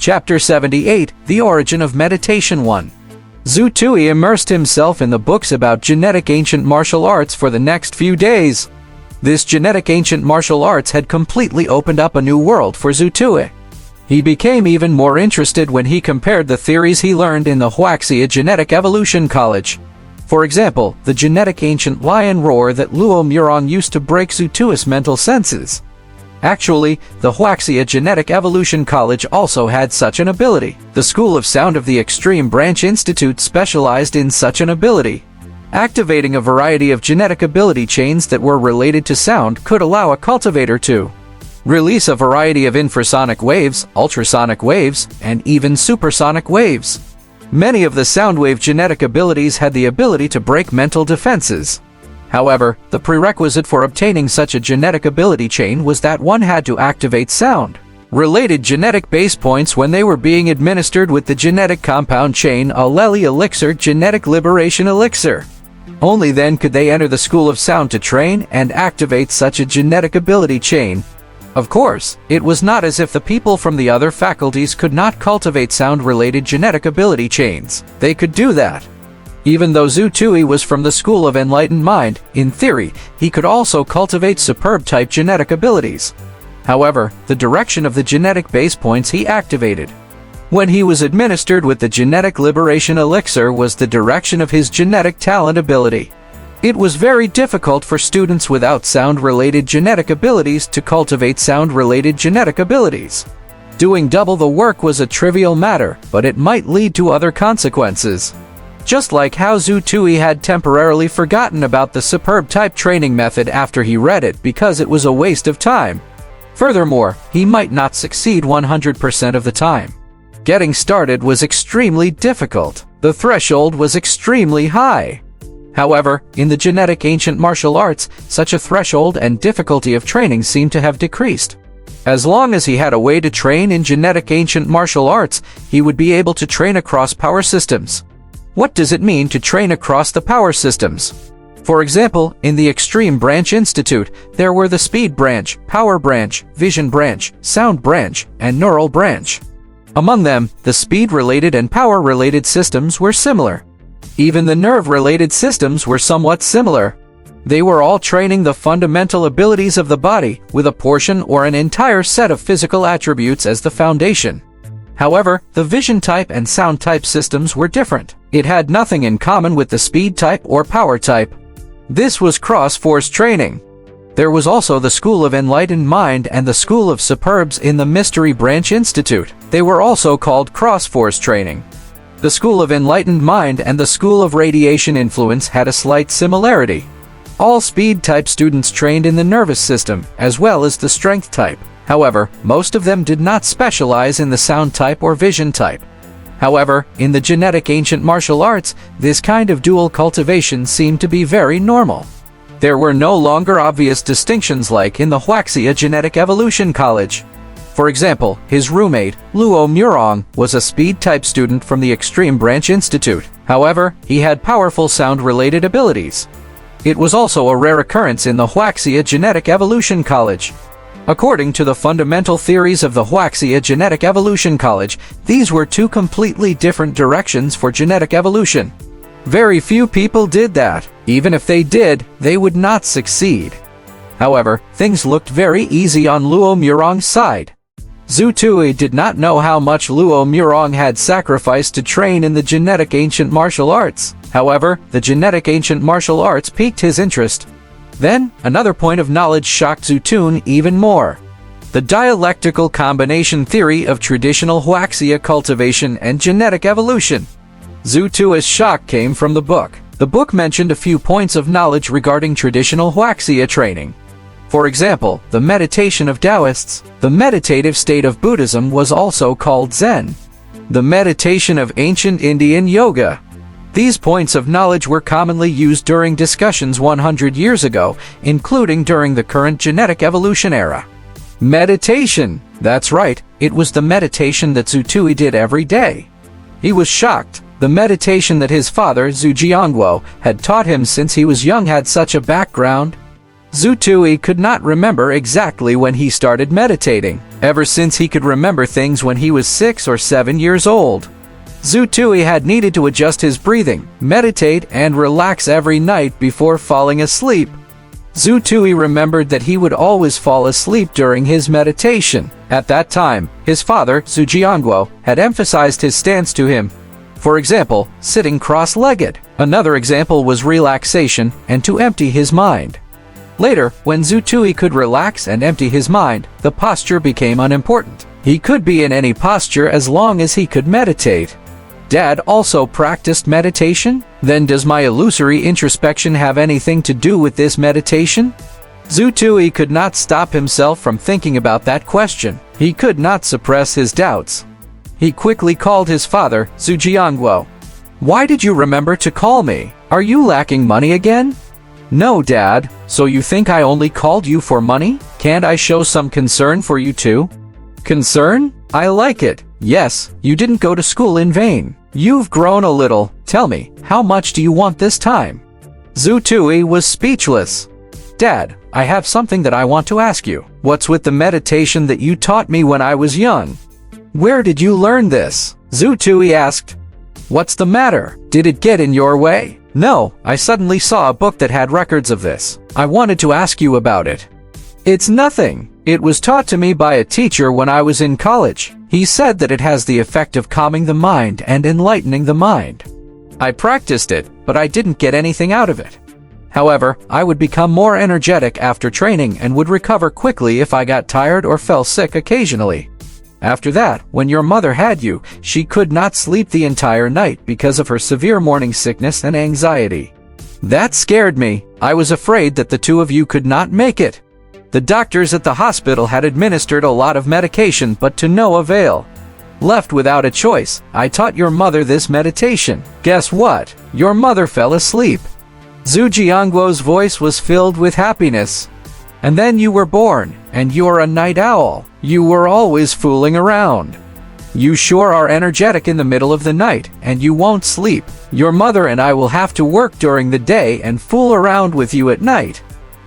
Chapter 78, The Origin of Meditation 1. Zhu Tui immersed himself in the books about genetic ancient martial arts for the next few days. This genetic ancient martial arts had completely opened up a new world for Zhu Tui. He became even more interested when he compared the theories he learned in the Wuxia Genetic Evolution College. For example, the genetic ancient lion roar that Luo Murong used to break Zhu Tui's mental senses. Actually, the Wuxia Genetic Evolution College also had such an ability. The School of Sound of the Extreme Branch Institute specialized in such an ability. Activating a variety of genetic ability chains that were related to sound could allow a cultivator to release a variety of infrasonic waves, ultrasonic waves, and even supersonic waves. Many of the sound wave genetic abilities had the ability to break mental defenses. However, the prerequisite for obtaining such a genetic ability chain was that one had to activate sound-related genetic base points when they were being administered with the genetic compound chain Aleli Elixir Genetic Liberation Elixir. Only then could they enter the School of Sound to train and activate such a genetic ability chain. Of course, it was not as if the people from the other faculties could not cultivate sound-related genetic ability chains. They could do that. Even though Zhu Tui was from the School of Enlightened Mind, in theory, he could also cultivate superb-type genetic abilities. However, the direction of the genetic base points he activated when he was administered with the Genetic Liberation Elixir was the direction of his genetic talent ability. It was very difficult for students without sound-related genetic abilities to cultivate sound-related genetic abilities. Doing double the work was a trivial matter, but it might lead to other consequences. Just like how Zhu Tui had temporarily forgotten about the superb type training method after he read it because it was a waste of time. Furthermore, he might not succeed 100% of the time. Getting started was extremely difficult. The threshold was extremely high. However, in the genetic ancient martial arts, such a threshold and difficulty of training seemed to have decreased. As long as he had a way to train in genetic ancient martial arts, he would be able to train across power systems. What does it mean to train across the power systems? For example, in the Extreme Branch Institute, there were the Speed Branch, Power Branch, Vision Branch, Sound Branch, and Neural Branch. Among them, the speed-related and power-related systems were similar. Even the nerve-related systems were somewhat similar. They were all training the fundamental abilities of the body, with a portion or an entire set of physical attributes as the foundation. However, the vision type and sound type systems were different. It had nothing in common with the speed type or power type. This was cross-force training. There was also the School of Enlightened Mind and the School of Superbs in the Mystery Branch Institute. They were also called cross-force training. The School of Enlightened Mind and the School of Radiation Influence had a slight similarity. All speed-type students trained in the nervous system, as well as the strength type. However, most of them did not specialize in the sound type or vision type. However, in the genetic ancient martial arts, this kind of dual cultivation seemed to be very normal. There were no longer obvious distinctions like in the Wuxia Genetic Evolution College. For example, his roommate, Luo Murong, was a speed-type student from the Extreme Branch Institute. However, he had powerful sound-related abilities. It was also a rare occurrence in the Wuxia Genetic Evolution College. According to the fundamental theories of the Wuxia Genetic Evolution College, these were two completely different directions for genetic evolution. Very few people did that. Even if they did, they would not succeed. However, things looked very easy on Luo Murong's side. Zhu Tui did not know how much Luo Murong had sacrificed to train in the genetic ancient martial arts. However, the genetic ancient martial arts piqued his interest. Then, another point of knowledge shocked Zhu Tui even more. The dialectical combination theory of traditional Wuxia cultivation and genetic evolution. Zhu Tui's shock came from the book. The book mentioned a few points of knowledge regarding traditional Wuxia training. For example, the meditation of Taoists. The meditative state of Buddhism was also called Zen. The meditation of ancient Indian yoga. These points of knowledge were commonly used during discussions 100 years ago, including during the current genetic evolution era. Meditation. That's right, it was the meditation that Zhu Tui did every day. He was shocked. The meditation that his father, Zhu Jiangguo, had taught him since he was young had such a background. Zhu Tui could not remember exactly when he started meditating, ever since he could remember things when he was 6 or 7 years old. Zhu Tui had needed to adjust his breathing, meditate, and relax every night before falling asleep. Zhu Tui remembered that he would always fall asleep during his meditation. At that time, his father, Zhu Jianguo, had emphasized his stance to him. For example, sitting cross-legged. Another example was relaxation and to empty his mind. Later, when Zhu Tui could relax and empty his mind, the posture became unimportant. He could be in any posture as long as he could meditate. Dad also practiced meditation? Then does my illusory introspection have anything to do with this meditation? Zhu Tui could not stop himself from thinking about that question. He could not suppress his doubts. He quickly called his father, Zhu Jianguo. "Why did you remember to call me? Are you lacking money again?" "No, Dad. So you think I only called you for money? Can't I show some concern for you too?" "Concern? I like it. Yes, you didn't go to school in vain. You've grown a little. Tell me, how much do you want this time?" Zhu Tui was speechless. "Dad, I have something that I want to ask you. What's with the meditation that you taught me when I was young?" "Where did you learn this?" Zhu Tui asked. "What's the matter? Did it get in your way?" "No, I suddenly saw a book that had records of this. I wanted to ask you about it." "It's nothing. It was taught to me by a teacher when I was in college. He said that it has the effect of calming the mind and enlightening the mind. I practiced it, but I didn't get anything out of it. However, I would become more energetic after training and would recover quickly if I got tired or fell sick occasionally. After that, when your mother had you, she could not sleep the entire night because of her severe morning sickness and anxiety. That scared me. I was afraid that the two of you could not make it. The doctors at the hospital had administered a lot of medication, but to no avail. Left without a choice, I taught your mother this meditation. Guess what? Your mother fell asleep." Zhu Jianguo's voice was filled with happiness. "And then you were born, and you're a night owl. You were always fooling around. You sure are energetic in the middle of the night, and you won't sleep. Your mother and I will have to work during the day and fool around with you at night.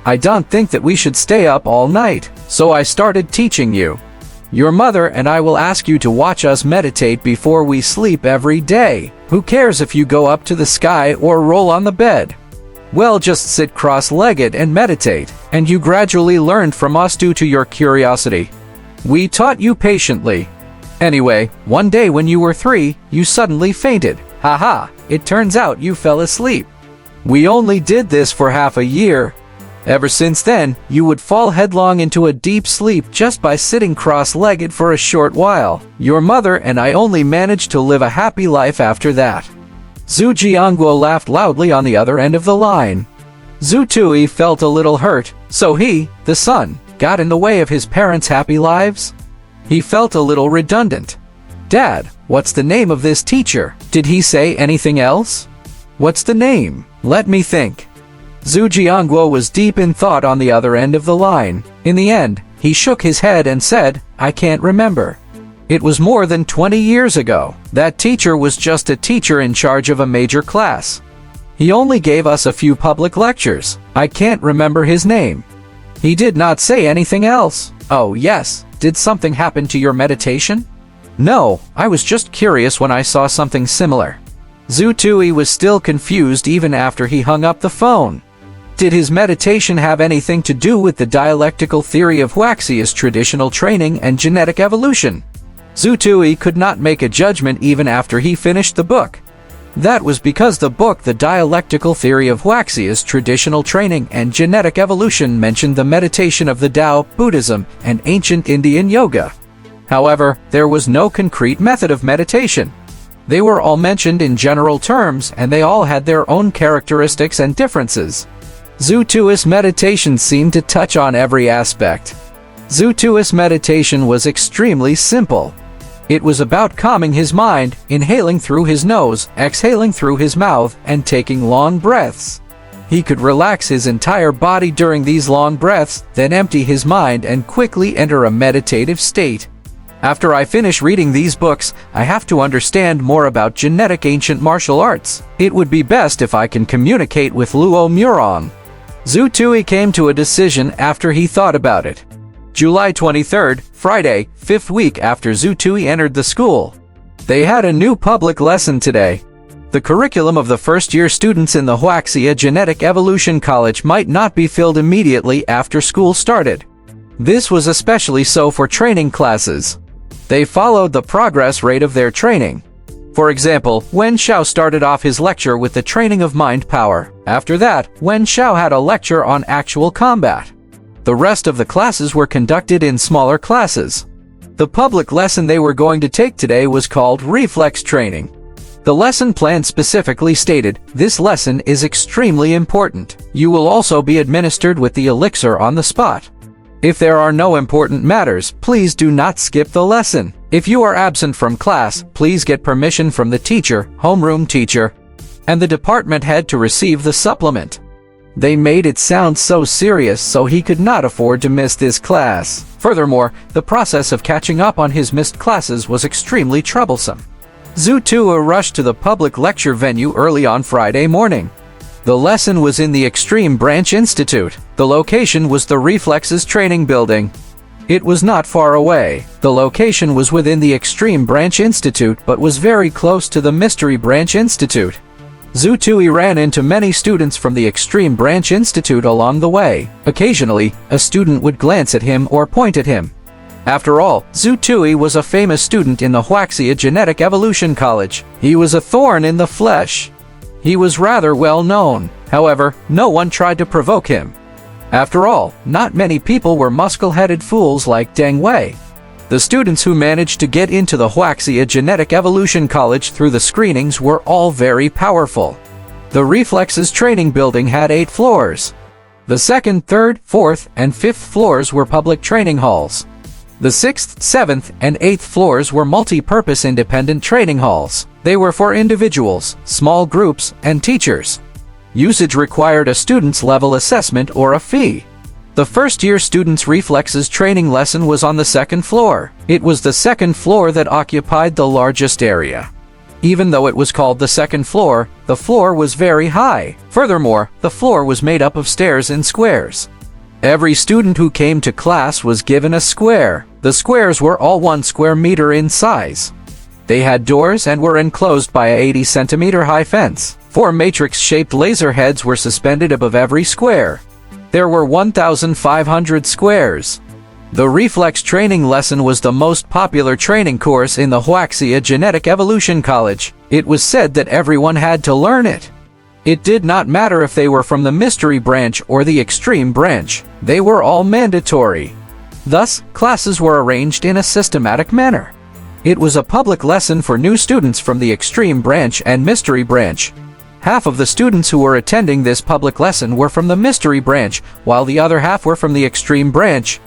I don't think that we should stay up all night, so I started teaching you. Your mother and I will ask you to watch us meditate before we sleep every day. Who cares if you go up to the sky or roll on the bed? Well, just sit cross-legged and meditate, and you gradually learned from us due to your curiosity. We taught you patiently. Anyway, one day when you were 3, you suddenly fainted. Haha, it turns out you fell asleep. We only did this for half a year. Ever since then, you would fall headlong into a deep sleep just by sitting cross-legged for a short while. Your mother and I only managed to live a happy life after that." Zhu Jianguo laughed loudly on the other end of the line. Zhu Tui felt a little hurt, so he, the son, got in the way of his parents' happy lives? He felt a little redundant. "Dad, what's the name of this teacher? Did he say anything else?" "What's the name? Let me think." Zhu Jianguo was deep in thought on the other end of the line. In the end, he shook his head and said, "I can't remember. It was more than 20 years ago. That teacher was just a teacher in charge of a major class. He only gave us a few public lectures. I can't remember his name. He did not say anything else." "Oh yes, did something happen to your meditation?" "No, I was just curious when I saw something similar." Zhu Tui was still confused even after he hung up the phone. Did his meditation have anything to do with the dialectical theory of Wuxia's traditional training and genetic evolution? Zhu Tui could not make a judgment even after he finished the book. That was because the book The Dialectical Theory of Wuxia's Traditional Training and Genetic Evolution mentioned the meditation of the Tao, Buddhism, and ancient Indian yoga. However, there was no concrete method of meditation. They were all mentioned in general terms, and they all had their own characteristics and differences. Zhu Tui's meditation seemed to touch on every aspect. Zhu Tui's meditation was extremely simple. It was about calming his mind, inhaling through his nose, exhaling through his mouth, and taking long breaths. He could relax his entire body during these long breaths, then empty his mind and quickly enter a meditative state. After I finish reading these books, I have to understand more about genetic ancient martial arts. It would be best if I can communicate with Luo Murong. Zhu Tui came to a decision after he thought about it. July 23rd, Friday, 5th week after Zhu Tui entered the school. They had a new public lesson today. The curriculum of the first-year students in the Wuxia Genetic Evolution College might not be filled immediately after school started. This was especially so for training classes. They followed the progress rate of their training. For example, Wen Xiao started off his lecture with the training of mind power. After that, Wen Xiao had a lecture on actual combat. The rest of the classes were conducted in smaller classes. The public lesson they were going to take today was called reflex training. The lesson plan specifically stated, "This lesson is extremely important. You will also be administered with the elixir on the spot. If there are no important matters, please do not skip the lesson. If you are absent from class, please get permission from the teacher, homeroom teacher, and the department head to receive the supplement." They made it sound so serious, so he could not afford to miss this class. Furthermore, the process of catching up on his missed classes was extremely troublesome. Zhu Tui rushed to the public lecture venue early on Friday morning. The lesson was in the Extreme Branch Institute. The location was the Reflexes Training Building. It was not far away. The location was within the Extreme Branch Institute but was very close to the Mystery Branch Institute. Zhu Tui ran into many students from the Extreme Branch Institute along the way. Occasionally, a student would glance at him or point at him. After all, Zhu Tui was a famous student in the Wuxia Genetic Evolution College. He was a thorn in the flesh. He was rather well known. However, no one tried to provoke him. After all, not many people were muscle-headed fools like Deng Wei. The students who managed to get into the Wuxia Genetic Evolution College through the screenings were all very powerful. The Reflexes Training Building had 8 floors. The second, third, fourth, and fifth floors were public training halls. The 6th, 7th, and 8th floors were multi-purpose independent training halls. They were for individuals, small groups, and teachers. Usage required a student's level assessment or a fee. The first-year students' reflexes training lesson was on the 2nd floor. It was the 2nd floor that occupied the largest area. Even though it was called the 2nd floor, the floor was very high. Furthermore, the floor was made up of stairs and squares. Every student who came to class was given a square. The squares were all 1 square meter in size. They had doors and were enclosed by a 80-centimeter high fence. 4 matrix-shaped laser heads were suspended above every square. There were 1,500 squares. The reflex training lesson was the most popular training course in the Wuxia Genetic Evolution College. It was said that everyone had to learn it. It did not matter if they were from the Mystery Branch or the Extreme Branch. They were all mandatory. Thus, classes were arranged in a systematic manner. It was a public lesson for new students from the Extreme Branch and Mystery Branch. Half of the students who were attending this public lesson were from the Mystery Branch, while the other half were from the Extreme Branch.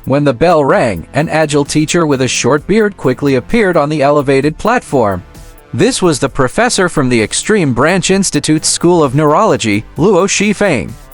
When the bell rang, an agile teacher with a short beard quickly appeared on the elevated platform. This was the professor from the Extreme Branch Institute's School of Neurology, Luo Shifeng.